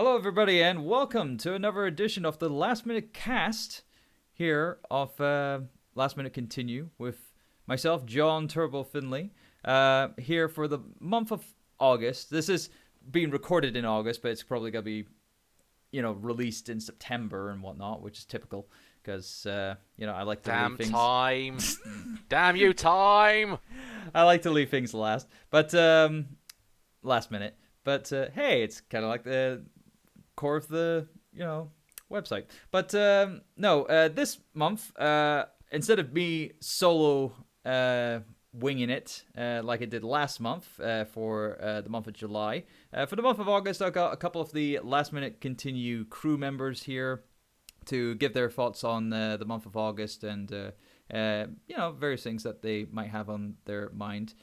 Hello, everybody, and welcome to another edition of the Last Minute Cast here of Last Minute Continue with myself, John Turbo Finley, here for the month of August. This is being recorded in August, but it's probably going to be, released in September and whatnot, which is typical because, I like to leave things... Damn time. Damn you, time. I like to leave things last, but last minute. But hey, it's kind of like the core of the website. But this month, instead of me solo winging it like I did last month for the month of July, for the month of August, I got a couple of the Last Minute Continue crew members here to give their thoughts on the month of August and various things that they might have on their mind.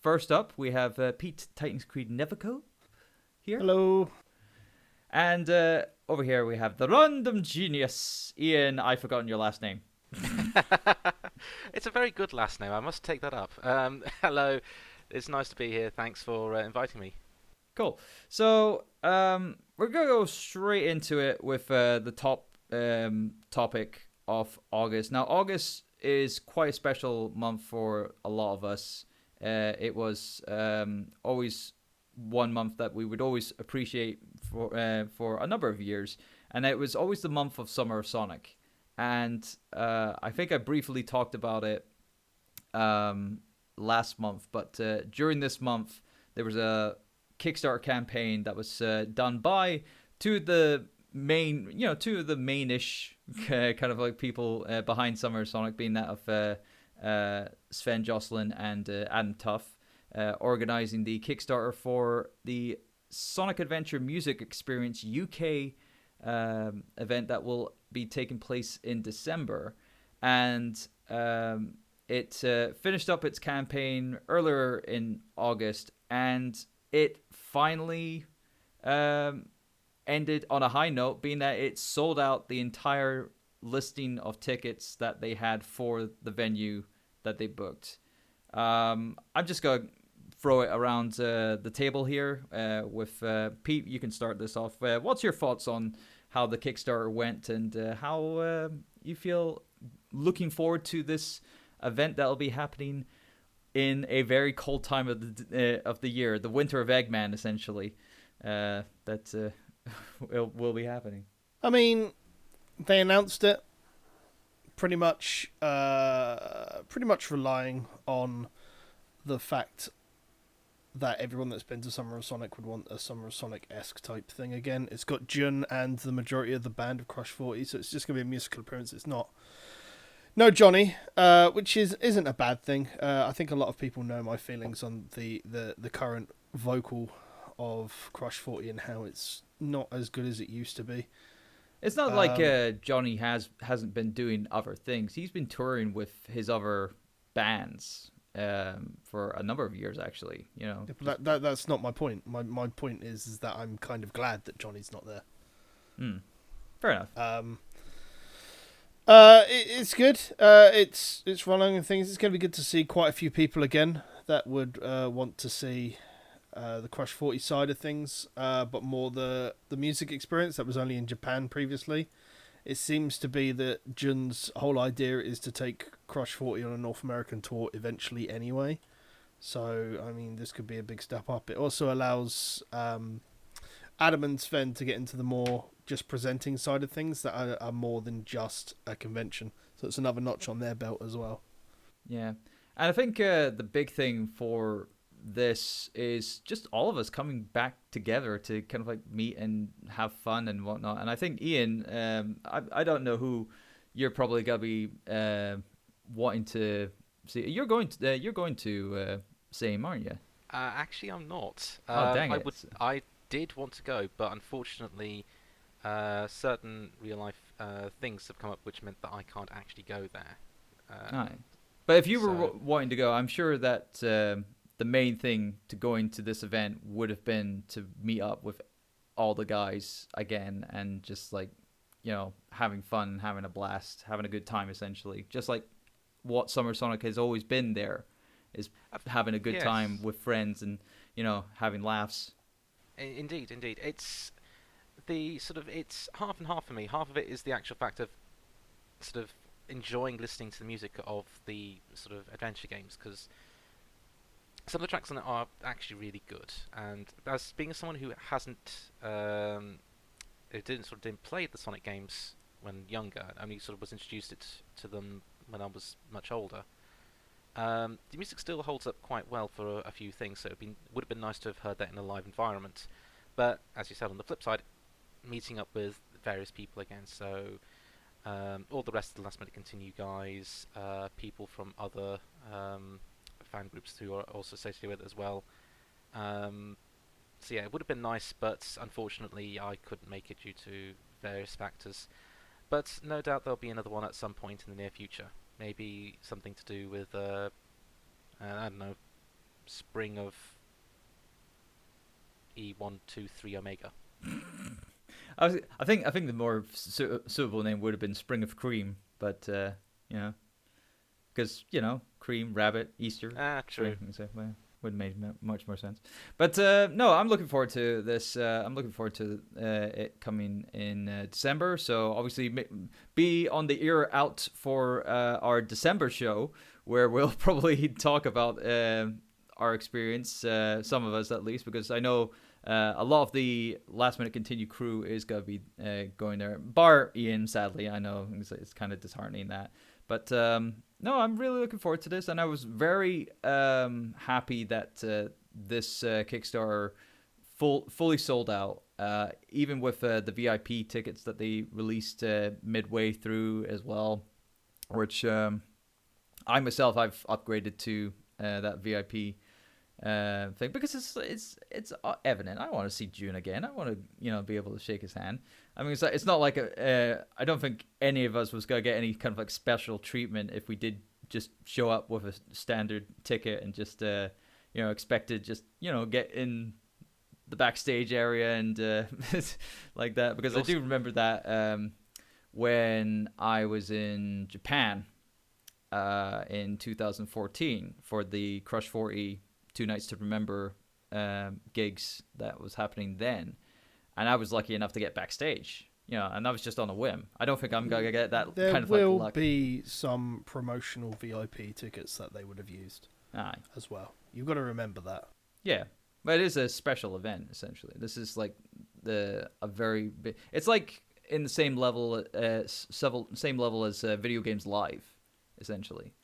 First up, we have Pete Titans Creed and T.A here. Hello. And over here we have the random genius, Ian. I've forgotten your last name. It's a very good last name. I must take that up. Hello. It's nice to be here. Thanks for inviting me. Cool. So we're going to go straight into it with the top topic of August. Now, August is quite a special month for a lot of us. It was always one month that we would always appreciate for a number of years, and it was always the month of Summer of Sonic. And I think I briefly talked about it last month, but during this month there was a Kickstarter campaign that was done by two of the mainish kind of like people behind Summer of Sonic, being that of Sven Jocelyn and Adam Tuff, organizing the Kickstarter for the Sonic Adventure Music Experience UK event that will be taking place in December. And it finished up its campaign earlier in August, and it finally ended on a high note, being that it sold out the entire listing of tickets that they had for the venue that they booked. I'm just going to throw it around the table here with Pete. You can start this off. What's your thoughts on how the Kickstarter went and how you feel looking forward to this event that will be happening in a very cold time of the year, the winter of Eggman, essentially, that will be happening? I mean, they announced it pretty much relying on the fact that everyone that's been to Summer of Sonic would want a Summer of Sonic-esque type thing again. It's got Jun and the majority of the band of Crush 40, so it's just going to be a musical appearance. It's not... No Johnny, which isn't a bad thing. I think a lot of people know my feelings on the current vocal of Crush 40 and how it's not as good as it used to be. It's not like Johnny hasn't been doing other things. He's been touring with his other bands for a number of years, actually. Yeah, but that's not my point. My point is that I'm kind of glad that Johnny's not there. Fair enough. It's good. It's running and things. It's going to be good to see quite a few people again that would want to see the Crush 40 side of things, but more the music experience that was only in Japan previously. It seems to be that Jun's whole idea is to take Crush 40 on a North American tour eventually anyway. So, I mean, this could be a big step up. It also allows Adam and Sven to get into the more just presenting side of things that are more than just a convention. So it's another notch on their belt as well. Yeah. And I think the big thing for this is just all of us coming back together to kind of like meet and have fun and whatnot. And I think Ian, I don't know who you're probably gonna be wanting to see. You're going to S.A.M.E, aren't you? Actually, I'm not. Oh, dang it. I did want to go, but unfortunately, certain real life things have come up which meant that I can't actually go there. Right. But if you were wanting to go, I'm sure that the main thing to going to this event would have been to meet up with all the guys again and just like, having fun, having a blast, having a good time, essentially. Just like what Summer Sonic has always been there, is having a good time with friends and, having laughs. Indeed. It's the sort of it's half and half for me. Half of it is the actual fact of sort of enjoying listening to the music of the sort of adventure games, because some of the tracks on it are actually really good. And as being someone who didn't play the Sonic games when younger, only sort of was introduced to them when I was much older. The music still holds up quite well for a few things, so would have been nice to have heard that in a live environment. But as you said, on the flip side, meeting up with various people again, so all the rest of the Last Minute Continue guys, people from other fan groups who are also associated with it as well. So yeah, it would have been nice, but unfortunately I couldn't make it due to various factors. But no doubt there'll be another one at some point in the near future. Maybe something to do with, I don't know, spring of E123 Omega. I think the more suitable name would have been Spring of Cream, but because cream, rabbit, Easter. True. Spring, so, well, would have made much more sense. But no, I'm looking forward to this. I'm looking forward to it coming in December. So obviously, be on the ear out for our December show, where we'll probably talk about our experience, some of us at least, because I know a lot of the Last Minute Continue crew is going to be going there. Bar Ian, sadly, I know it's kind of disheartening that. But no, I'm really looking forward to this, and I was very happy that this Kickstarter fully sold out, even with the VIP tickets that they released midway through as well, which I myself I've upgraded to that VIP thing because it's evident. I want to see June again. I want to be able to shake his hand. I mean, it's not like I don't think any of us was gonna get any kind of like special treatment if we did just show up with a standard ticket and just expected just get in the backstage area and like that, because I do remember that when I was in Japan in 2014 for the Crush 40 Two Nights to Remember gigs that was happening then, and I was lucky enough to get backstage, and that was just on a whim. I don't think I'm gonna get that there kind of will like luck. Be some promotional VIP tickets that they would have used as well. You've got to remember that. Yeah, but it is a special event essentially. This is like a very big. It's like in the same level as Video Games Live, essentially.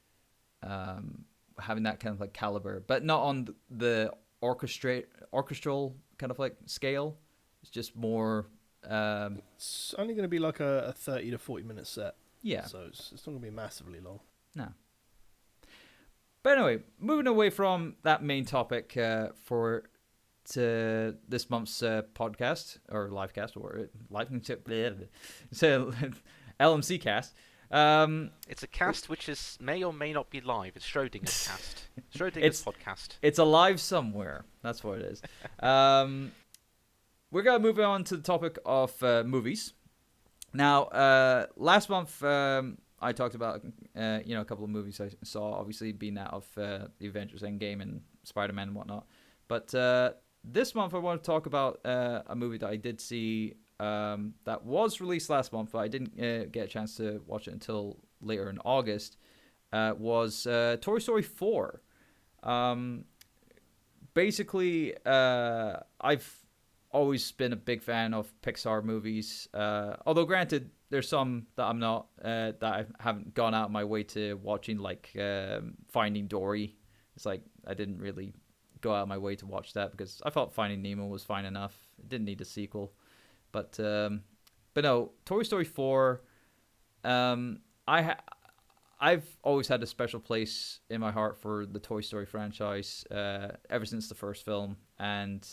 Having that kind of like caliber, but not on the orchestral kind of like scale. It's just more. It's only going to be like a 30 to 40 minute set. Yeah. So it's not going to be massively long. No. But anyway, moving away from that main topic for this month's podcast or live cast or LMC cast. It's a cast which may or may not be live. It's Schrodinger's cast. Schrodinger's podcast. It's alive somewhere. That's what it is. We're going to move on to the topic of movies. Now, last month, I talked about a couple of movies I saw, obviously being out of the Avengers Endgame and Spider-Man and whatnot. But this month, I want to talk about a movie that I did see that was released last month, but I didn't get a chance to watch it until later in August, was Toy Story 4. Basically, I've always been a big fan of Pixar movies, although granted, there's some that I'm not, that I haven't gone out of my way to watching, like Finding Dory. It's like I didn't really go out of my way to watch that because I thought Finding Nemo was fine enough. It didn't need a sequel. But no, Toy Story 4, I've always had a special place in my heart for the Toy Story franchise ever since the first film. And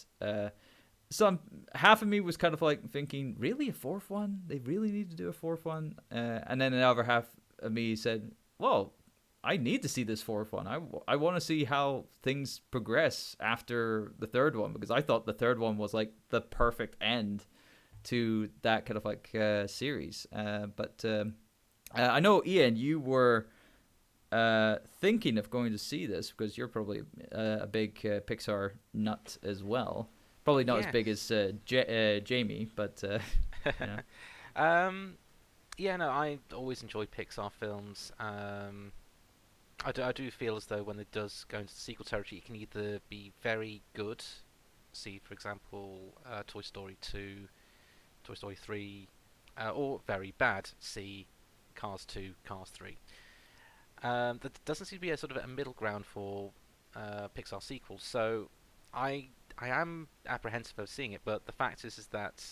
half of me was kind of like thinking, really, a fourth one? They really need to do a fourth one? And then another half of me said, well, I need to see this fourth one. I want to see how things progress after the third one, because I thought the third one was like the perfect end to that kind of like series. But I know, Ian, you were thinking of going to see this because you're probably a big Pixar nut as well. Probably not as Yes. big as Jamie, but yeah. Yeah, no, I always enjoy Pixar films. I do feel as though when it does go into the sequel territory, it can either be very good, see, for example, Toy Story 2, Toy Story 3, or very bad, see, Cars 2, Cars 3. There doesn't seem to be a sort of a middle ground for Pixar sequels, so I I am apprehensive of seeing it, but the fact is that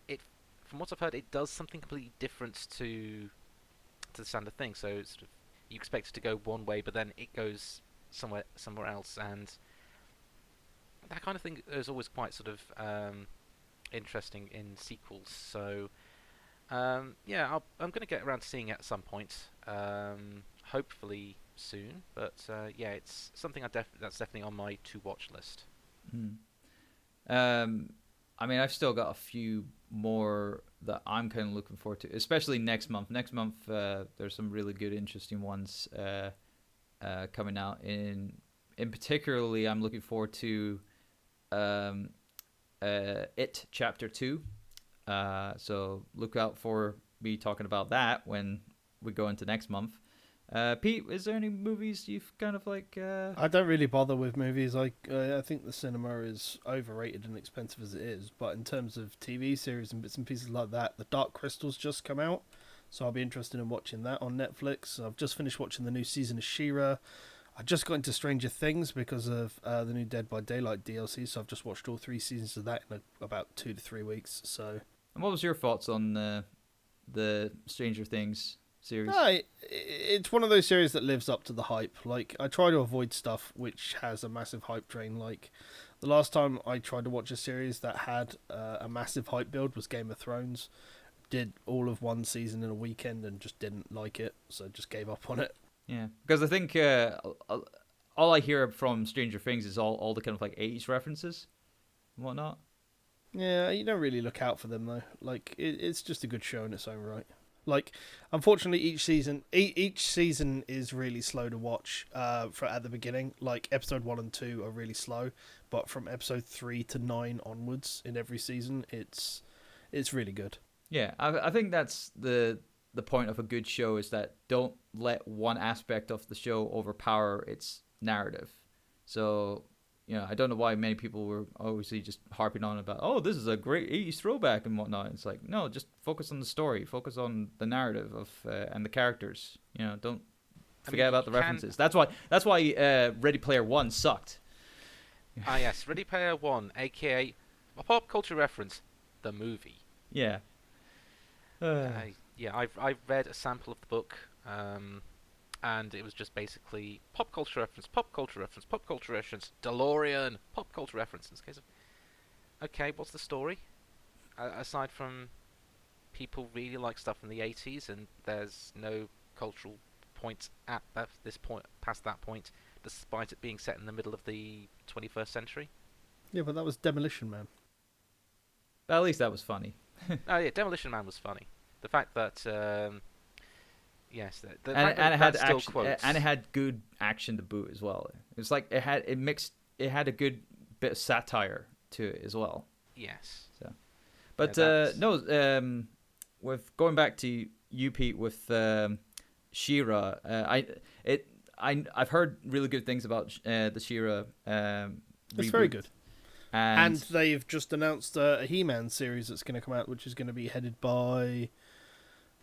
it, from what I've heard, it does something completely different to the standard thing. So it's sort of, you expect it to go one way, but then it goes somewhere else, and that kind of thing is always quite sort of interesting in sequels. So yeah, I'm going to get around to seeing it at some point, hopefully soon. But yeah, it's something that's definitely on my to watch list. Mm. I mean, I've still got a few more that I'm kind of looking forward to, especially next month. Next month, there's some really good, interesting ones coming out. In particularly, I'm looking forward to It Chapter 2. So look out for me talking about that when we go into next month. Pete, is there any movies you've kind of like... I don't really bother with movies. I think the cinema is overrated and expensive as it is. But in terms of TV series and bits and pieces like that, The Dark Crystal's just come out, so I'll be interested in watching that on Netflix. I've just finished watching the new season of She-Ra. I just got into Stranger Things because of the new Dead by Daylight DLC, so I've just watched all 3 seasons of that in about 2 to 3 weeks. So, And what was your thoughts on the Stranger Things series? no, it's one of those series that lives up to the hype. Like, I try to avoid stuff which has a massive hype train. Like, the last time I tried to watch a series that had a massive hype build was Game of Thrones. Did all of 1 season in a weekend and just didn't like it, so just gave up on it. Yeah, because I think all I hear from Stranger Things is all the kind of like 80s references and whatnot. Yeah, you don't really look out for them though. Like, it's just a good show in its own right. Like, unfortunately, each season is really slow to watch. For at the beginning, like episode 1 and 2 are really slow, but from episode 3 to 9 onwards in every season, it's really good. Yeah, I think that's the point of a good show, is that don't let one aspect of the show overpower its narrative. So, you know, I don't know why many people were obviously just harping on about, oh, this is a great 80s throwback and whatnot. It's like, no, just focus on the story, focus on the narrative of and the characters. You know, don't forget about the references. That's why Ready Player One sucked. Ah yes, Ready Player One, aka a pop culture reference, the movie. Yeah. Yeah, I've read a sample of the book, and it was just basically pop culture reference, pop culture reference, pop culture reference, DeLorean, pop culture reference. In this case of, okay, what's the story? Aside from people really like stuff from the 80s, and there's no cultural point at this point, past that point, despite it being set in the middle of the 21st century. Yeah, but that was Demolition Man. But at least that was funny. Oh yeah, Demolition Man was funny. The fact that yes, the And, fact and that it had still action, quotes. and it had good action to boot as well. It's like it had a good bit of satire to it as well. Yes. So, but that's- no, with going back to you, Pete, with She-Ra, I've heard really good things about the She-Ra. It's very good. And they've just announced a He-Man series that's going to come out, which is going to be headed by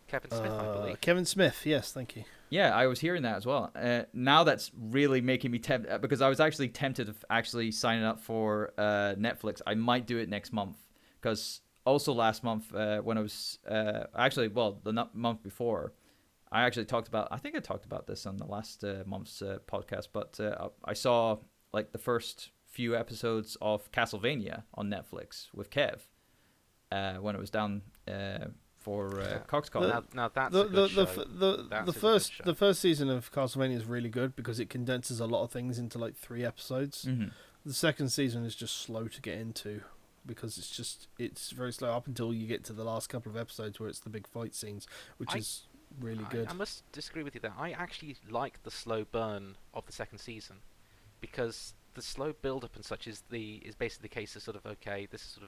Kevin Smith, I believe. Kevin Smith. Yes, thank you. Yeah, I was hearing that as well. Now that's really making me tempted, because I was actually tempted of actually signing up for Netflix. I might do it next month, because also last month when I was the month before, I actually talked about. I think I talked about this on the last month's podcast, but I saw like the first few episodes of Castlevania on Netflix with Kev when it was down for CoxCon. Now that's a good show. The first season of Castlevania is really good because it condenses a lot of things into like 3 episodes. Mm-hmm. The second season is just slow to get into because it's very slow up until you get to the last couple of episodes where it's the big fight scenes, which is really good. I must disagree with you there. I actually like the slow burn of the second season, because the slow build up and such is basically the case of sort of, okay, this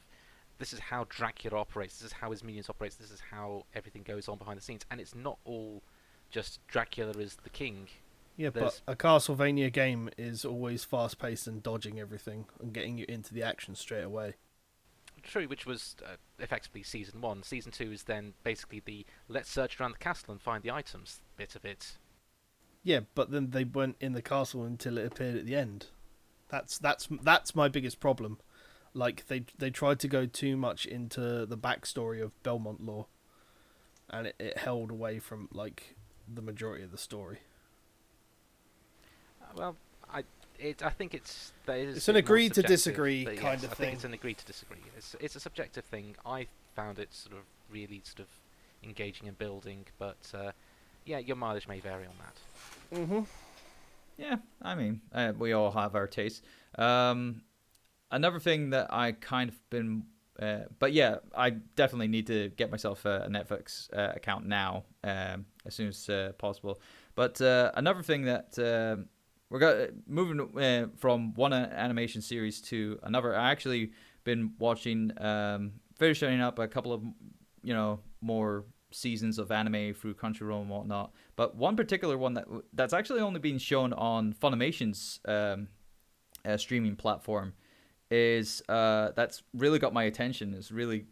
is how Dracula operates, this is how his minions operates, this is how everything goes on behind the scenes, and it's not all just Dracula is the king. Yeah, but a Castlevania game is always fast-paced and dodging everything and getting you into the action straight away. True, which was effectively Season 1. Season 2 is then basically the let's search around the castle and find the items bit of it. Yeah, but then they weren't in the castle until it appeared at the end. That's my biggest problem. Like, they tried to go too much into the backstory of Belmont lore, and it held away from, like, the majority of the story. Well, I think it's an agree to disagree kind of thing. I think it's an agree to disagree. It's a subjective thing. I found it sort of really sort of engaging and building, but yeah, your mileage may vary on that. Mm-hmm. Yeah, I mean, we all have our tastes. Another thing that I kind of been, but yeah, I definitely need to get myself a Netflix account now, as soon as possible. But another thing that we're moving from one animation series to another. I actually been watching, finishing up a couple of, more seasons of anime through Crunchyroll and whatnot. But one particular one that's actually only been shown on Funimation's streaming platform is that's really got my attention. It's really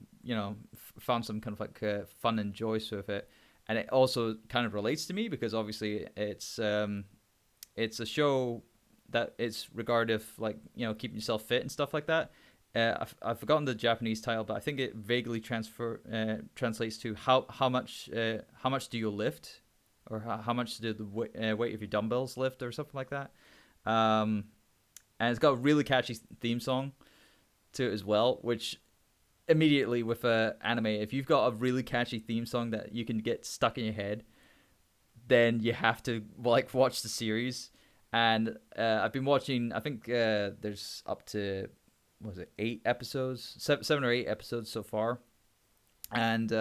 found some kind of like fun and joy with it, and it also kind of relates to me because obviously it's a show that it's regarded like keeping yourself fit and stuff like that. I've forgotten the Japanese title, but I think it vaguely translates to how much do you lift, or how much do the weight of your dumbbells lift, or something like that. And it's got a really catchy theme song to it as well, which immediately with anime, if you've got a really catchy theme song that you can get stuck in your head, then you have to watch the series. And I've been watching, I think there's up to 8 episodes, 7 or 8 episodes so far, and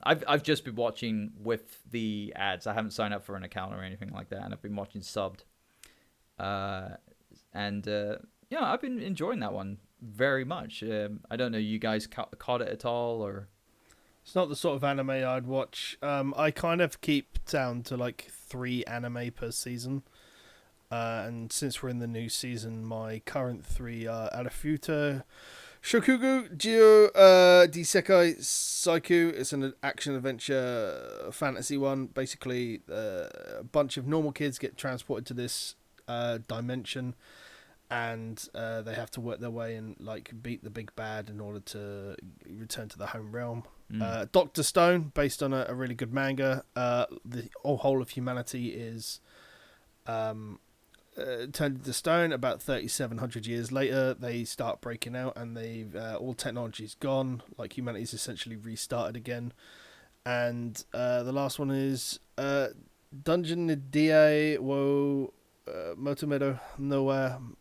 I've just been watching with the ads. I haven't signed up for an account or anything like that, and I've been watching subbed. And I've been enjoying that one very much. I don't know, you guys caught it at all, or? It's not the sort of anime I'd watch. I kind of keep down to like 3 anime per season. And since we're in the new season, my current 3 are Arafuta, Shokugu, Jio, Isekai Saiku. It's an action-adventure fantasy one. Basically, a bunch of normal kids get transported to this dimension, and they have to work their way and beat the big bad in order to return to the home realm. Dr. Stone, based on a really good manga. The whole of humanity is turned into stone. About 3,700 years later, they start breaking out, and they've all technology's gone. Humanity's essentially restarted again. And the last one is Dungeon Dia wo Motomedo no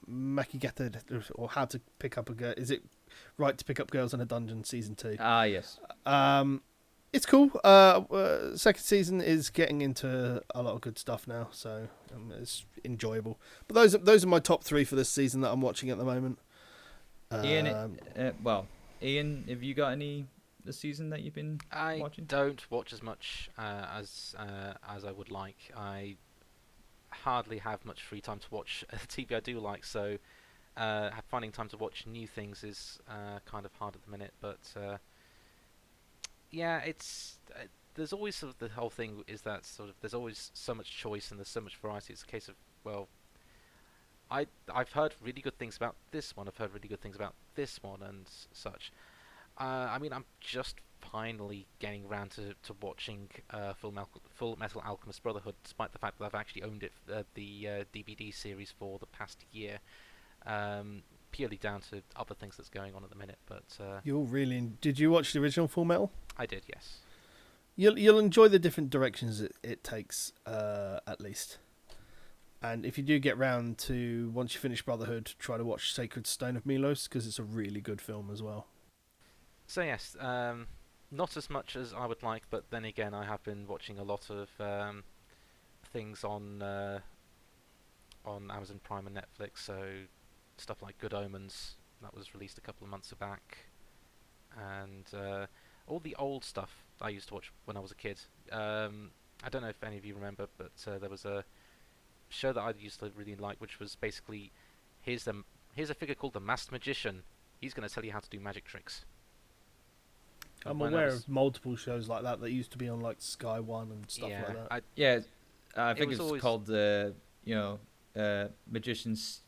Makigata, or How to Pick Up a Girl. Is it right to pick up girls in a dungeon? Season 2. Ah, yes. It's cool. Second season is getting into a lot of good stuff now, so it's enjoyable. But those are my top 3 for this season that I'm watching at the moment. Ian, Ian, have you got any this season that you've been watching? I don't watch as much as I would like. I hardly have much free time to watch TV I do like, so finding time to watch new things is kind of hard at the minute. But yeah, it's there's always sort of the whole thing is that sort of there's always so much choice and there's so much variety. It's a case of, well, I've heard really good things about this one. I've heard really good things about this one and such. I mean, I'm just finally getting around to watching Fullmetal Alchemist Brotherhood, despite the fact that I've actually owned it, the DVD series for the past year, purely down to other things that's going on at the minute. But did you watch the original Fullmetal? I did, yes. You'll enjoy the different directions it takes, at least. And if you do get round to, once you finish Brotherhood, try to watch Sacred Stone of Milos, because it's a really good film as well. So yes, not as much as I would like, but then again, I have been watching a lot of things on Amazon Prime and Netflix, so stuff like Good Omens that was released a couple of months back, and all the old stuff I used to watch when I was a kid. I don't know if any of you remember, but there was a show that I used to really like, which was basically here's a figure called the Masked Magician. He's going to tell you how to do magic tricks. I'm When aware of multiple shows like that used to be on like Sky One and stuff yeah, like that. Yeah, I think was it's always- called Magician's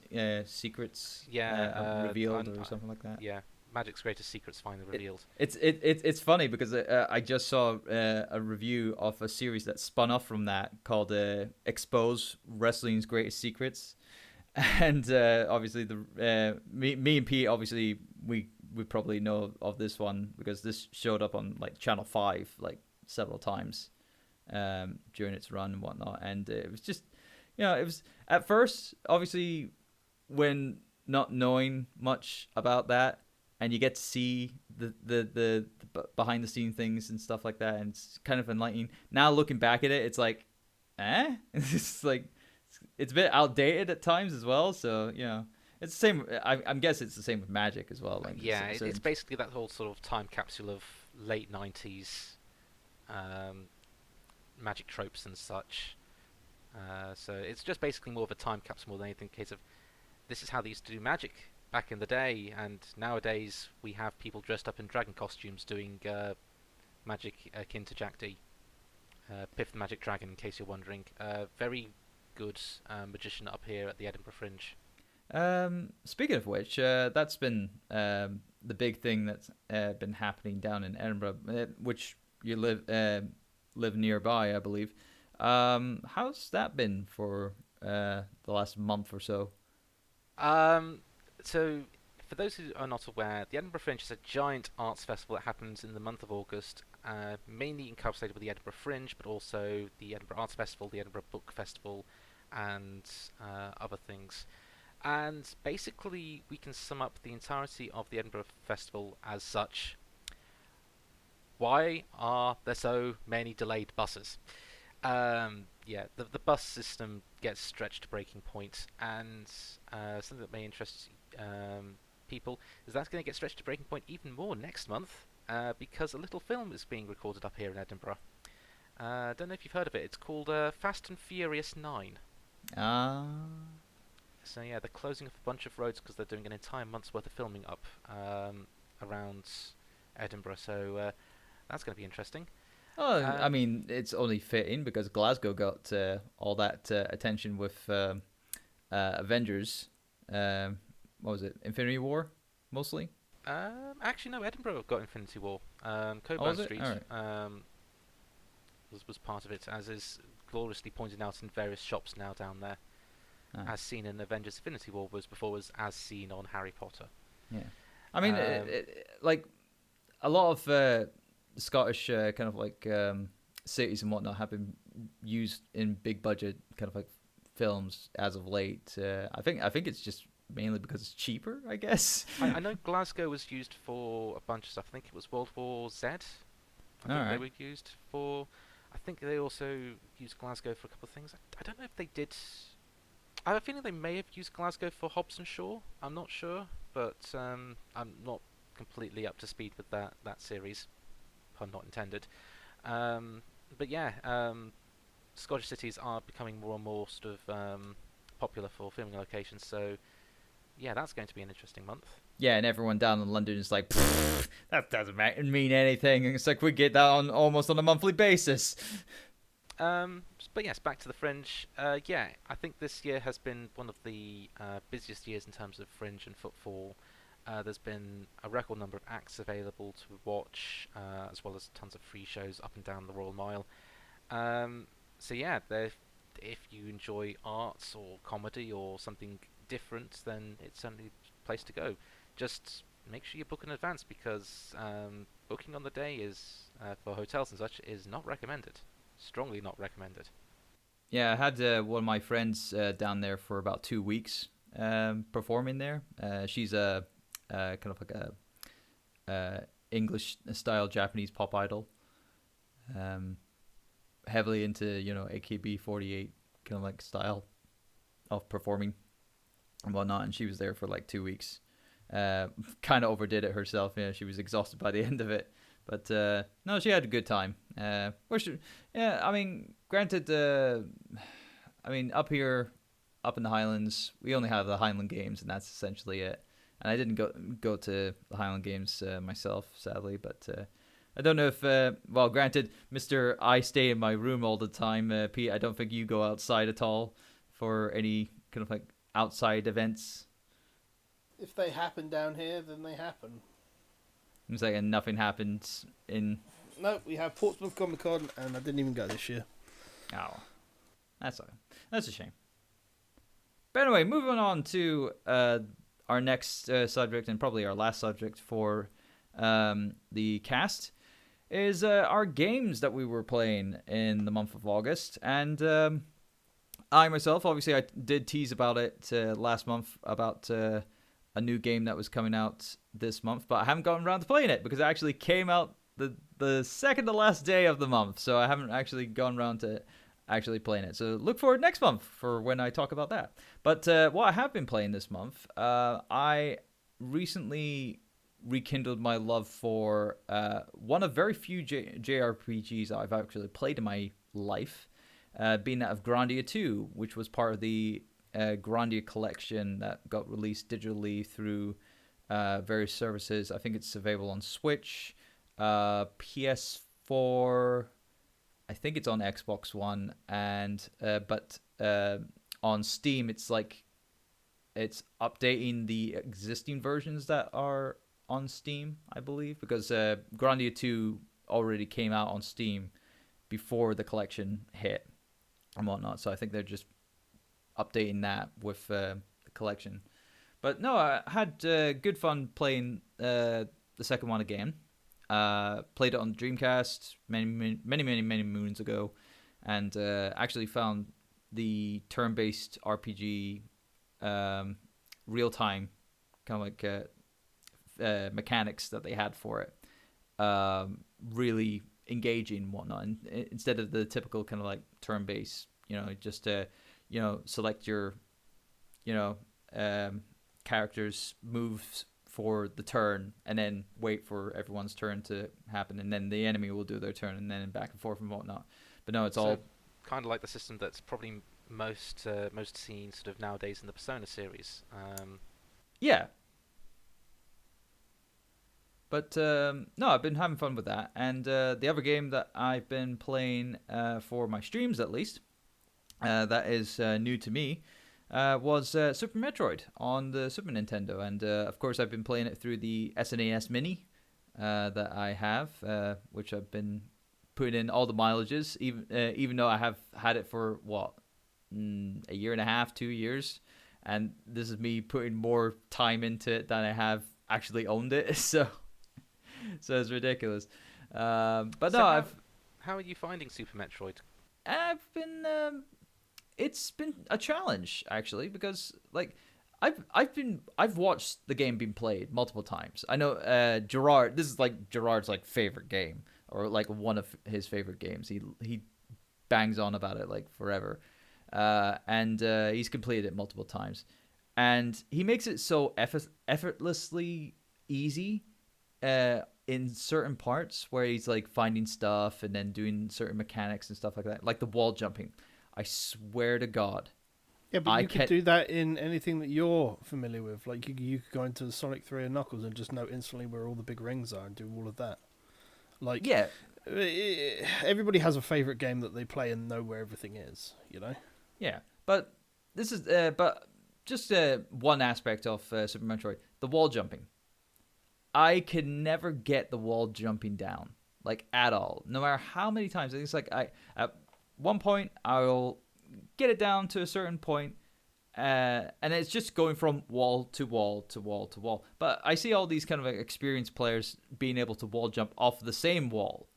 Secrets Revealed or something like that. yeah, magic's greatest secrets finally revealed. It's funny because I just saw a review of a series that spun off from that called Expose Wrestling's Greatest Secrets, and obviously me and Pete, obviously we probably know of this one because this showed up on like Channel 5 like several times during its run and whatnot, and it was just, it was at first, obviously, when not knowing much about that, and you get to see the behind the scene things and stuff like that, and it's kind of enlightening. Now looking back at it, it's like, it's like it's a bit outdated at times as well. So it's the same. I'm guessing it's the same with magic as well. Like Yeah, it's basically that whole sort of time capsule of late 90s magic tropes and such. So it's just basically more of a time capsule more than anything. Case of this is how they used to do magic back in the day, and nowadays we have people dressed up in dragon costumes doing magic akin to Jack D. Piff the Magic Dragon, in case you're wondering. Very good magician up here at the Edinburgh Fringe. Speaking of which, that's been the big thing that's been happening down in Edinburgh, which you live nearby, I believe. How's that been for the last month or so? So, for those who are not aware, the Edinburgh Fringe is a giant arts festival that happens in the month of August, mainly encapsulated with the Edinburgh Fringe, but also the Edinburgh Arts Festival, the Edinburgh Book Festival, and other things. And basically, we can sum up the entirety of the Edinburgh Festival as such. Why are there so many delayed buses? The bus system gets stretched to breaking point, and something that may interest people is that's going to get stretched to breaking point even more next month, because a little film is being recorded up here in Edinburgh. I don't know if you've heard of it. It's called Fast and Furious 9. So yeah, they're closing off a bunch of roads because they're doing an entire month's worth of filming up around Edinburgh. So that's going to be interesting. Oh, I mean, it's only fitting because Glasgow got all that attention with Avengers. What was it? Infinity War, mostly? Actually, no, Edinburgh got Infinity War. Coburn Street was part of it, as is gloriously pointed out in various shops now down there. As seen in Avengers Infinity War was as seen on Harry Potter. Yeah. I mean, like, a lot of Scottish kind of like cities and whatnot have been used in big budget kind of like films as of late. I think it's just mainly because it's cheaper, I guess. I know Glasgow was used for a bunch of stuff. I think it was World War Z. They were used for. I think they also used Glasgow for a couple of things. I don't know if they did. I have a feeling they may have used Glasgow for Hobbs and Shaw. I'm not sure, but I'm not completely up to speed with that series. Pun not intended. But yeah, Scottish cities are becoming more and more sort of popular for filming locations. So yeah, that's going to be an interesting month. Yeah, and everyone down in London is like, that doesn't mean anything. It's like we get that on almost on a monthly basis. But yes, back to the Fringe. Yeah, I think this year has been one of the busiest years in terms of Fringe and footfall. There's been a record number of acts available to watch, as well as tons of free shows up and down the Royal Mile. So yeah, if you enjoy arts or comedy or something different, then it's certainly a place to go. Just make sure you book in advance, because booking on the day is for hotels and such is not recommended. Strongly not recommended. Yeah, I had one of my friends down there for about 2 weeks performing there. She's a kind of like a English style Japanese pop idol, heavily into AKB48 kind of like style of performing. and whatnot, and she was there for like 2 weeks. Kind of overdid it herself. Yeah, she was exhausted by the end of it. But no, she had a good time. Yeah, I mean, granted, I mean, up here, up in the Highlands, we only have the Highland Games, and that's essentially it. And I didn't go to the Highland Games myself, sadly. But I don't know if, well, granted, Mister, I stay in my room all the time. Pete, I don't think you go outside at all for any kind of like outside events. If they happen down here, then they happen. It's like nothing happens in. No, we have Portsmouth Comic Con, and I didn't even go this year. Oh, that's a shame. But anyway, moving on to our next subject, and probably our last subject for the cast, is our games that we were playing in the month of August. And I myself, obviously, I did tease about it last month about a new game that was coming out this month, but I haven't gotten around to playing it because it actually came out the second to last day of the month, so I haven't actually gone around to actually playing it. So look forward next month for when I talk about that. But what I have been playing this month, I recently rekindled my love for one of very few JRPGs I've actually played in my life, being that of Grandia 2, which was part of the Grandia collection that got released digitally through various services. I think it's available on Switch, PS4. I think it's on Xbox One, and but on Steam, it's updating the existing versions that are on Steam, I believe, because Grandia 2 already came out on Steam before the collection hit and whatnot. So I think they're just updating that with the collection. But no, I had good fun playing the second one again. Played it on the Dreamcast many moons ago, and actually found the turn-based RPG real-time kind of like mechanics that they had for it really engaging and whatnot. And instead of the typical kind of like turn-based, just select your characters' moves for the turn and then wait for everyone's turn to happen, and then the enemy will do their turn, and then back and forth and whatnot. But no, it's all kind of like the system that's probably most seen sort of nowadays in the Persona series. Yeah. But no, I've been having fun with that. And the other game that I've been playing for my streams, at least, that is new to me, was Super Metroid on the Super Nintendo. And of course, I've been playing it through the SNES Mini that I have, which I've been putting in all the mileages, even though I have had it for, a year and a half, 2 years. And this is me putting more time into it than I have actually owned it. So it's ridiculous. But so no, how are you finding Super Metroid? I've been it's been a challenge actually, because like I've watched the game being played multiple times. I know Gerard, this is like Gerard's like favorite game, or like one of his favorite games. He bangs on about it like forever. And he's completed it multiple times, and he makes it so effortlessly easy in certain parts where he's like finding stuff and then doing certain mechanics and stuff like that, like the wall jumping. I swear to God. Yeah, but you could do that in anything that you're familiar with. Like you could go into Sonic 3 and Knuckles and just know instantly where all the big rings are and do all of that. Like, yeah, everybody has a favorite game that they play and know where everything is. Yeah, but this is but just one aspect of Super Metroid, the wall jumping. I could never get the wall jumping down, like at all, no matter how many times. It's like at one point I'll get it down to a certain point, and it's just going from wall to wall to wall to wall. But I see all these kind of like experienced players being able to wall jump off the same wall.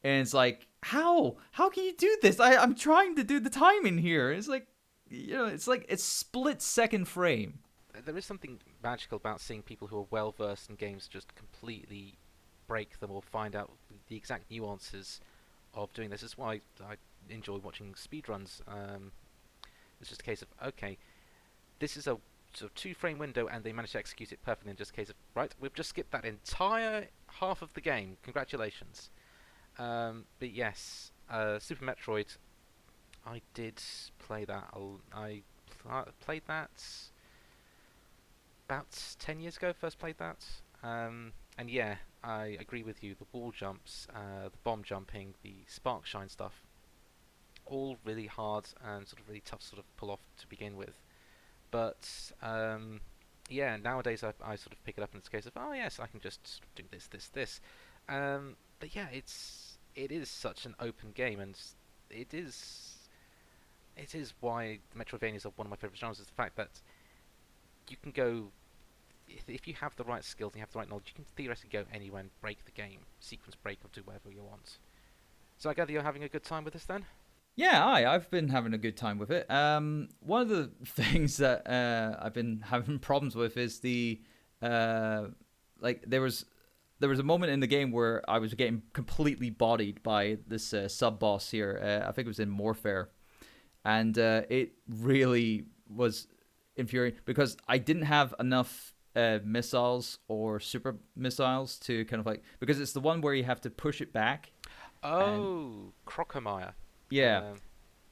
And it's like, how can you do this? I'm trying to do the timing here. It's like, it's split second frame. There is something magical about seeing people who are well versed in games just completely break them or find out the exact nuances of doing this. This is why I enjoy watching speedruns. It's just a case of, okay, this is a sort of 2-frame window, and they managed to execute it perfectly in just a case of, right, we've just skipped that entire half of the game. Congratulations. But yes, Super Metroid, I did play that. I played that about 10 years ago, first played that. And yeah, I agree with you. The wall jumps, the bomb jumping, the spark shine stuff, all really hard and sort of really tough to sort of pull off to begin with. But yeah, nowadays I sort of pick it up and it's a case of, oh yes, I can just do this. But yeah, it is such an open game, and it is why Metroidvanias are one of my favourite genres. Is the fact that you can go, if you have the right skills and you have the right knowledge, you can theoretically go anywhere and break the game, sequence break, or do whatever you want. So I gather you're having a good time with this then? Yeah, I've been having a good time with it. One of the things that I've been having problems with is the like there was a moment in the game where I was getting completely bodied by this sub boss here. I think it was in Morfair, and it really was infuriating because I didn't have enough missiles or super missiles to kind of like, because it's the one where you have to push it back. Oh, Crocomire. Yeah,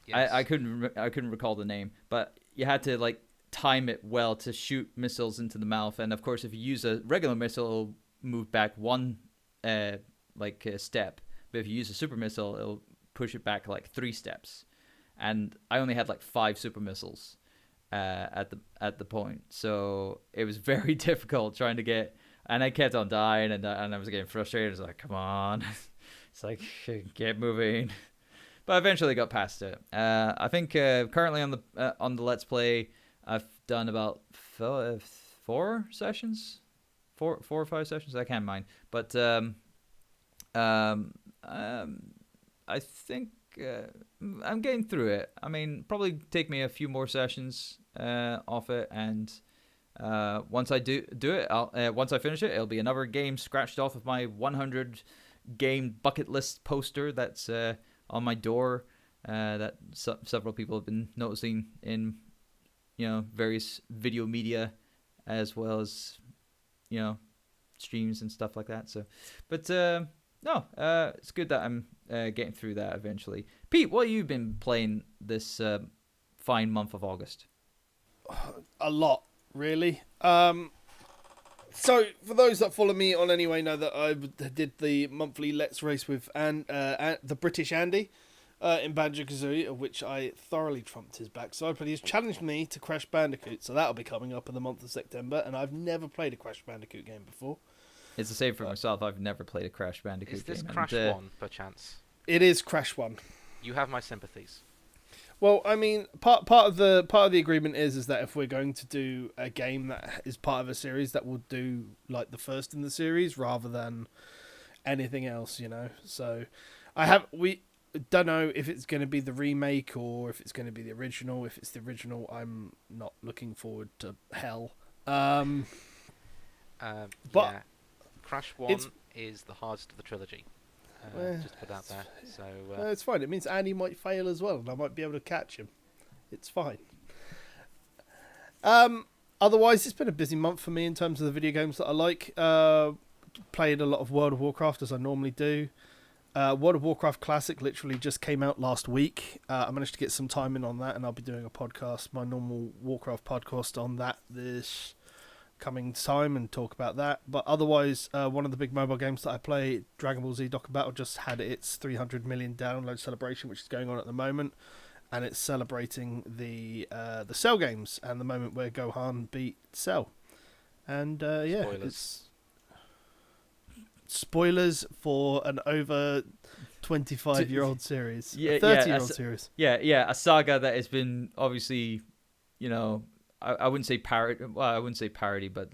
yes. I couldn't recall the name, but you had to like time it well to shoot missiles into the mouth, and of course, if you use a regular missile, it'll move back one step, but if you use a super missile, it'll push it back like 3 steps. And I only had like 5 super missiles at the point, so it was very difficult trying to get. And I kept on dying, and I was getting frustrated. I was like, come on, it's like get moving. But eventually got past it. I think currently on the Let's Play, I've done about 4 sessions, 4 or 5 sessions. I can't mind, but I think I'm getting through it. I mean, probably take me a few more sessions off it, and once I do it, once I finish it, it'll be another game scratched off of my 100 game bucket list poster that's on my door, that several people have been noticing in various video media, as well as streams and stuff like that. So, but no, it's good that I'm getting through that eventually. Pete, what have you been playing this fine month of August? A lot, really. So, for those that follow me on anyway, know that I did the monthly Let's Race with the British Andy in Banjo-Kazooie, of which I thoroughly trumped his backside. But he's challenged me to Crash Bandicoot, so that'll be coming up in the month of September, and I've never played a Crash Bandicoot game before. It's the same for myself. I've never played a Crash Bandicoot game. Is this Crash 1, perchance? It is Crash 1. You have my sympathies. Well, I mean, part of the agreement is that if we're going to do a game that is part of a series, that we'll do like the first in the series rather than anything else, So we don't know if it's going to be the remake or if it's going to be the original. If it's the original, I'm not looking forward to hell. But yeah, Crash 1 is the hardest of the trilogy. Just to put that there. So it's fine. It means Andy might fail as well, and I might be able to catch him. It's fine. Otherwise, it's been a busy month for me in terms of the video games that I like. Played a lot of World of Warcraft, as I normally do. World of Warcraft Classic literally just came out last week. I managed to get some time in on that, and I'll be doing a podcast, my normal Warcraft podcast, on that this coming time and talk about that. But otherwise, one of the big mobile games that I play, Dragon Ball Z Dokkan Battle, just had its 300 million download celebration, which is going on at the moment, and it's celebrating the Cell games and the moment where Gohan beat Cell. And spoilers for an over 25-year-old series, a 30-year-old series. Yeah, a saga that has been obviously, I wouldn't say parody. Well, I wouldn't say parody, but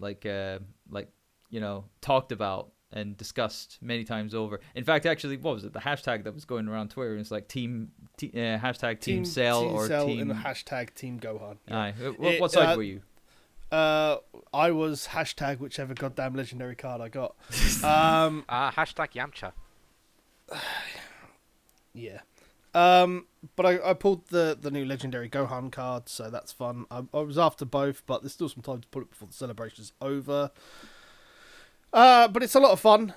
talked about and discussed many times over. In fact, actually, what was it? The hashtag that was going around Twitter, it's like hashtag Team Cell or Cell Team and hashtag Team Gohan. Yeah. Aye. What side were you? I was hashtag whichever goddamn legendary card I got. Hashtag Yamcha. Yeah. But I pulled the new legendary Gohan card, so that's fun. I was after both, but there's still some time to pull it before the celebration's over. But it's a lot of fun.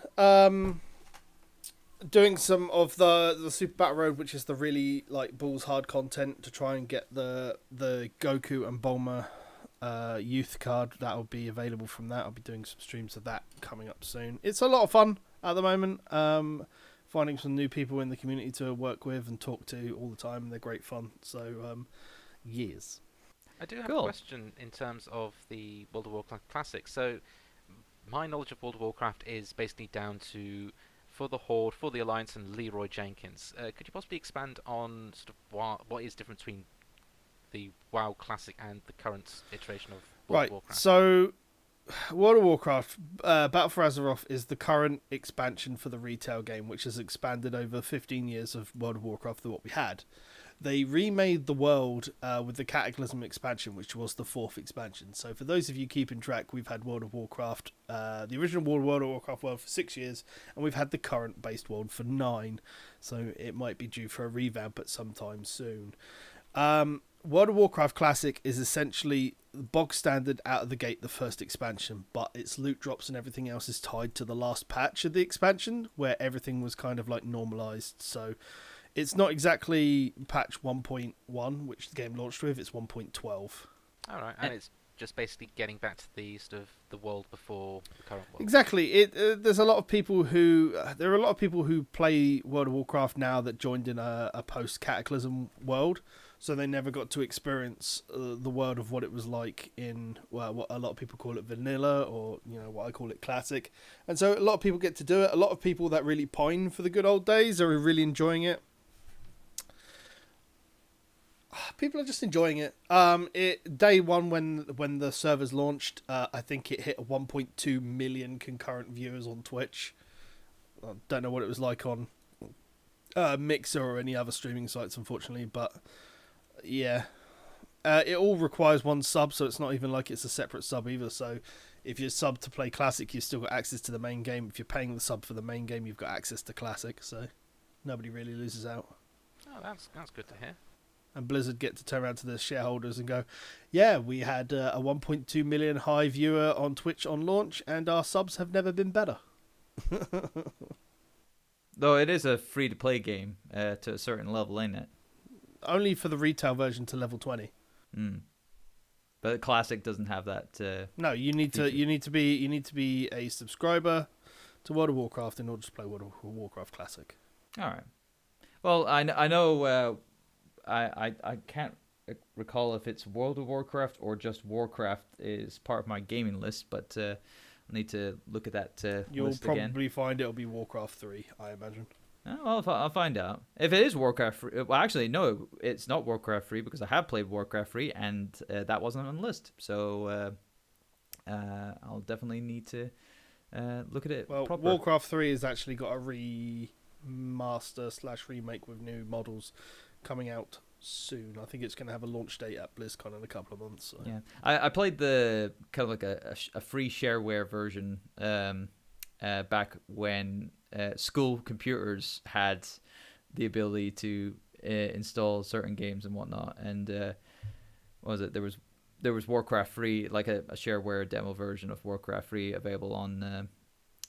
Doing some of the Super Battle Road, which is the really like balls hard content to try and get the Goku and Bulma youth card. That'll be available from that. I'll be doing some streams of that coming up soon. It's a lot of fun at the moment. Finding some new people in the community to work with and talk to all the time, and they're great fun. So, yes. I do have a question in terms of the World of Warcraft Classic. So, my knowledge of World of Warcraft is basically down to For the Horde, For the Alliance, and Leroy Jenkins. Could you possibly expand on sort of what is different between the WoW Classic and the current iteration of World of Warcraft? So World of Warcraft Battle for Azeroth is the current expansion for the retail game, which has expanded over 15 years of World of Warcraft than what we had. They remade the world with the Cataclysm expansion, which was the 4th expansion. So for those of you keeping track, we've had World of Warcraft, the original World of Warcraft world for 6 years, and we've had the current based world for 9. So it might be due for a revamp at some time soon. World of Warcraft Classic is essentially bog standard out of the gate, the first expansion, but its loot drops and everything else is tied to the last patch of the expansion, where everything was kind of like normalized. So it's not exactly patch 1.1, which the game launched with. It's 1.12. All right, and it's just basically getting back to the sort of the world before the current world. Exactly. There's a lot of people who there are a lot of people who play World of Warcraft now that joined in a post Cataclysm world. So they never got to experience the world of what it was like in, well, what a lot of people call it vanilla, or, you know, what I call it classic. And so a lot of people get to do it. A lot of people that really pine for the good old days are really enjoying it. People are just enjoying it. Day one when the servers launched, I think it hit 1.2 million concurrent viewers on Twitch. I don't know what it was like on Mixer or any other streaming sites, unfortunately, but yeah, it all requires one sub, so it's not even like it's a separate sub either. So if you're sub to play Classic, you've still got access to the main game. If you're paying the sub for the main game, you've got access to Classic, so nobody really loses out. Oh, that's good to hear. And Blizzard get to turn around to the shareholders and go, yeah, we had a 1.2 million high viewer on Twitch on launch, and our subs have never been better. Though it is a free-to-play game to a certain level, ain't it? Only for the retail version to level 20. But Classic doesn't have that. No, you need to be a subscriber to World of Warcraft in order to play World of Warcraft Classic. All right. Well, I know. I can't recall if it's World of Warcraft or just Warcraft is part of my gaming list, but I need to look at that You'll list again. probably find it'll be Warcraft 3, I imagine. Oh, well, I'll find out. If it is Warcraft 3, well, actually, no, it's not Warcraft 3 because I have played Warcraft 3 and that wasn't on the list. So I'll definitely need to look at it proper. Warcraft 3 has actually got a remaster / remake with new models coming out soon. I think it's going to have a launch date at BlizzCon in a couple of months. So. Yeah, I played the kind of like a free shareware version back when school computers had the ability to install certain games and whatnot. And what was it? There was Warcraft 3, like a shareware demo version of Warcraft 3 available on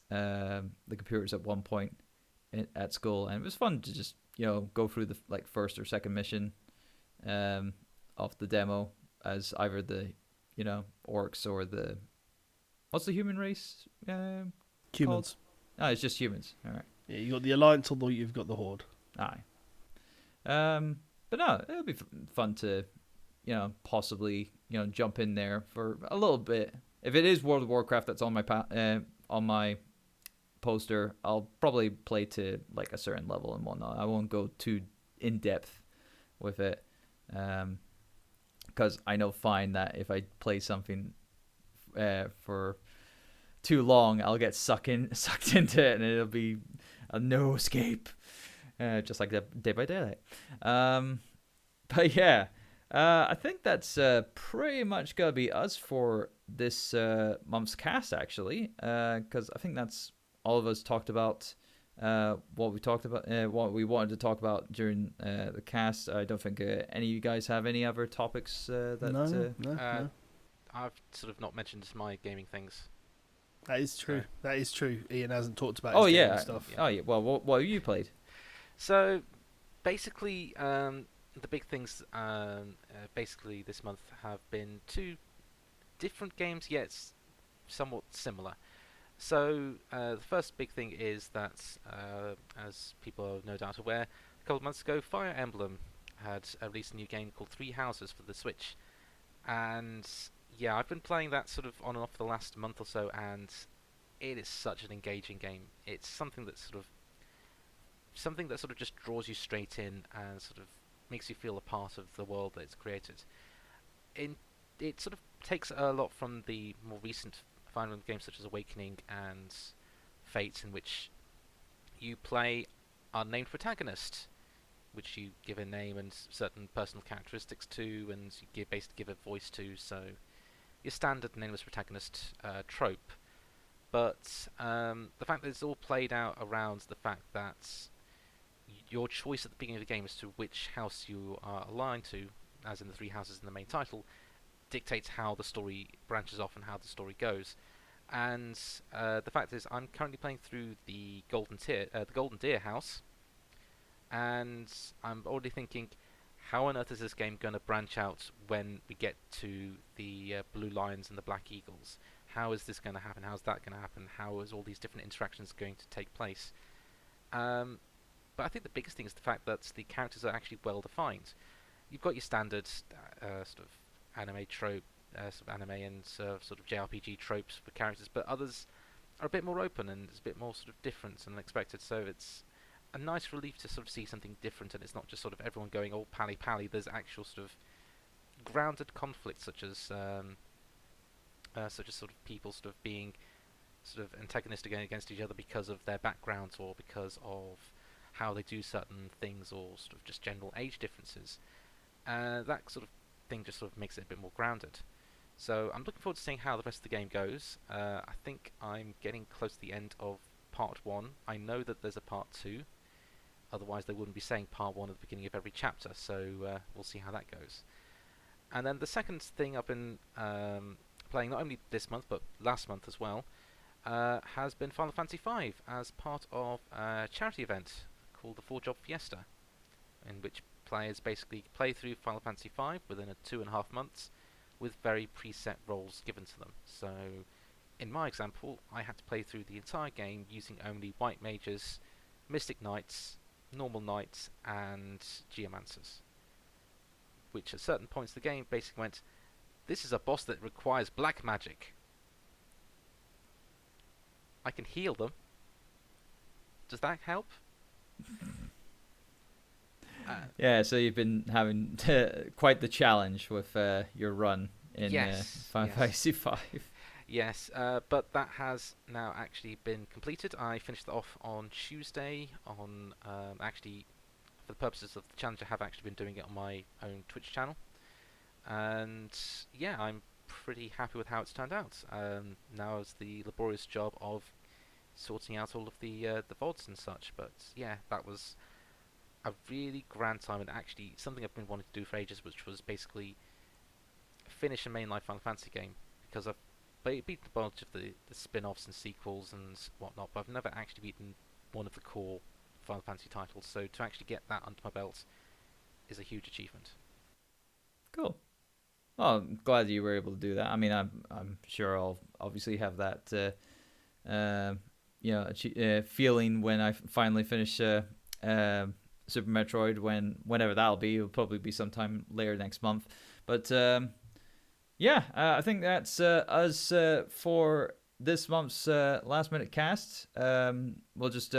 the computers at one point at school, and it was fun to just go through the first or second mission of the demo as either the orcs or the what's the human race humans called? Oh, it's just humans. All right. Yeah, you got the Alliance, although you've got the Horde. Aye. But no, it'll be fun to possibly jump in there for a little bit. If it is World of Warcraft that's on my poster, I'll probably play to like a certain level and whatnot. I won't go too in depth with it, because I know fine that if I play something for too long, I'll get sucked into it, and it'll be a no escape, just like the Day by Daylight. But yeah, I think that's pretty much gonna be us for this month's cast, actually, because I think that's all of us talked about what we talked about, what we wanted to talk about during the cast. I don't think any of you guys have any other topics that. No. I've sort of not mentioned my gaming things. That is true. That is true. Ian hasn't talked about Oh his yeah. gaming stuff. Oh yeah. Well, what have you played? So, basically, the big things basically this month have been 2 different games, yet somewhat similar. So, the first big thing is that, as people are no doubt aware, a couple of months ago, Fire Emblem had released a new game called Three Houses for the Switch. And, yeah, I've been playing that sort of on and off for the last month or so, and it is such an engaging game. It's something that sort of just draws you straight in and sort of makes you feel a part of the world that it's created. It sort of takes a lot from the more recent Fire Emblem games such as Awakening and Fate, in which you play a named protagonist, which you give a name and certain personal characteristics to, and you basically give a voice to. So your standard nameless protagonist trope. But the fact that it's all played out around the fact that your choice at the beginning of the game as to which house you are aligned to, as in the 3 houses in the main title, dictates how the story branches off and how the story goes. And the fact is, I'm currently playing through the Golden Deer house, and I'm already thinking, how on earth is this game going to branch out when we get to the Blue Lions and the Black Eagles? How is this going to happen? How's that going to happen? How is all these different interactions going to take place? But I think the biggest thing is the fact that the characters are actually well defined. You've got your standard sort of anime trope, sort of anime and sort of JRPG tropes for characters, but others are a bit more open and it's a bit more sort of different and unexpected. So it's a nice relief to sort of see something different, and it's not just sort of everyone going all pally pally. There's actual sort of grounded conflict, such as sort of people sort of being sort of antagonistic against each other because of their backgrounds or because of how they do certain things, or sort of just general age differences. That sort of thing just sort of makes it a bit more grounded. So I'm looking forward to seeing how the rest of the game goes. I think I'm getting close to the end of part 1. I know that there's a part 2. Otherwise they wouldn't be saying part 1 at the beginning of every chapter, so we'll see how that goes. And then the second thing I've been playing, not only this month but last month as well, has been Final Fantasy V as part of a charity event called the 4-Job Fiesta, in which players basically play through Final Fantasy V within 2.5 months with very preset roles given to them. So in my example, I had to play through the entire game using only White Mages, Mystic Knights, Normal Knights and Geomancers, which at certain points of the game basically went, this is a boss that requires black magic. I can heal them. Does that help? Yeah, so you've been having quite the challenge with your run in Final Fantasy V. Yes, but that has now actually been completed. I finished it off on Tuesday. Actually, for the purposes of the challenge, I have actually been doing it on my own Twitch channel. And yeah, I'm pretty happy with how it's turned out. Now it's the laborious job of sorting out all of the VODs and such. But yeah, that was a really grand time, and actually something I've been wanting to do for ages, which was basically finish a mainline Final Fantasy game, because I've beaten a bunch of the spin-offs and sequels and whatnot, but I've never actually beaten one of the core Final Fantasy titles, so to actually get that under my belt is a huge achievement. Cool. Well, I'm glad you were able to do that. I mean, I'm sure I'll obviously have that feeling when I finally finish Super Metroid, whenever that'll be. It'll probably be sometime later next month. But I think that's us for this month's last minute cast. We'll just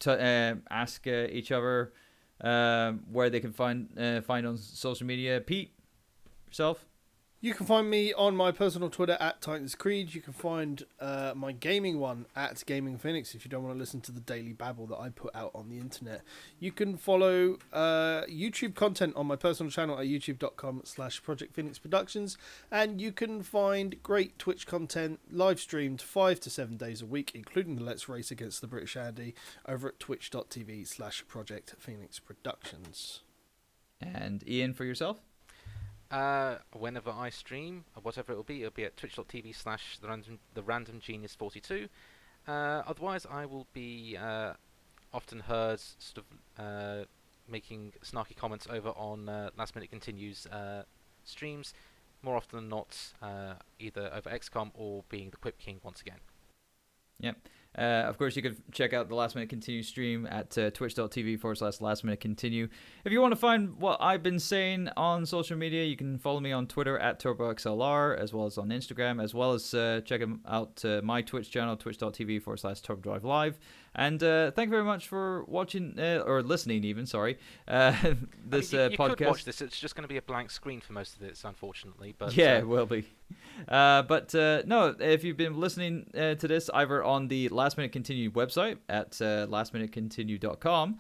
ask each other where they can find on social media. Pete, yourself? You can find me on my personal Twitter at Titans Creed. You can find my gaming one at Gaming Phoenix if you don't want to listen to the daily babble that I put out on the internet. You can follow YouTube content on my personal channel at youtube.com/Project Phoenix Productions, and you can find great Twitch content live streamed 5 to 7 days a week, including the Let's Race against the British Andy, over at twitch.tv/Project Phoenix Productions. And Ian, for yourself? Whenever I stream, whatever it'll be at twitch.tv/the Random Genius 42. Otherwise, I will be often heard sort of making snarky comments over on Last Minute Continues streams, more often than not, either over XCOM or being the Quip King once again. Yep. Of course, you can check out the Last Minute Continue stream at twitch.tv/Last Minute Continue. If you want to find what I've been saying on social media, you can follow me on Twitter at TurboXLR, as well as on Instagram, as well as check out my Twitch channel, twitch.tv/TurboDriveLive. And thank you very much for watching, or listening even, sorry, this you podcast. You could watch this, it's just going to be a blank screen for most of it, unfortunately. But yeah, it will be. But no, if you've been listening to this either on the Last Minute Continue website at lastminutecontinue.com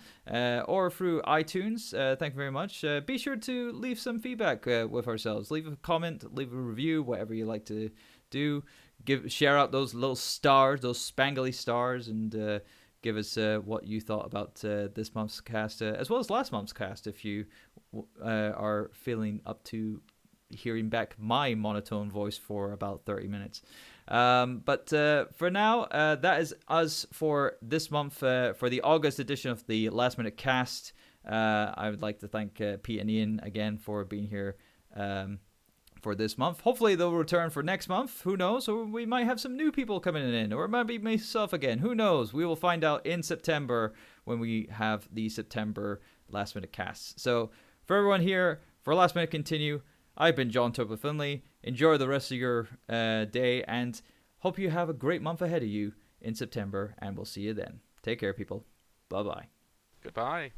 or through iTunes, thank you very much. Be sure to leave some feedback with ourselves. Leave a comment, leave a review, whatever you like to do. Share out those little stars, those spangly stars, and give us what you thought about this month's cast, as well as last month's cast, if you are feeling up to hearing back my monotone voice for about 30 minutes. But for now, that is us for this month, for the August edition of the Last Minute Cast. I would like to thank Pete and Ian again for being here for this month. Hopefully they'll return for next month. Who knows? Or we might have some new people coming in, or it might be myself again. Who knows? We will find out in September when we have the September Last Minute Casts. So for everyone here, for Last Minute Continue, I've been John Turbo Finley. Enjoy the rest of your day, and hope you have a great month ahead of you in September, and we'll see you then. Take care, people. Bye-bye. Goodbye.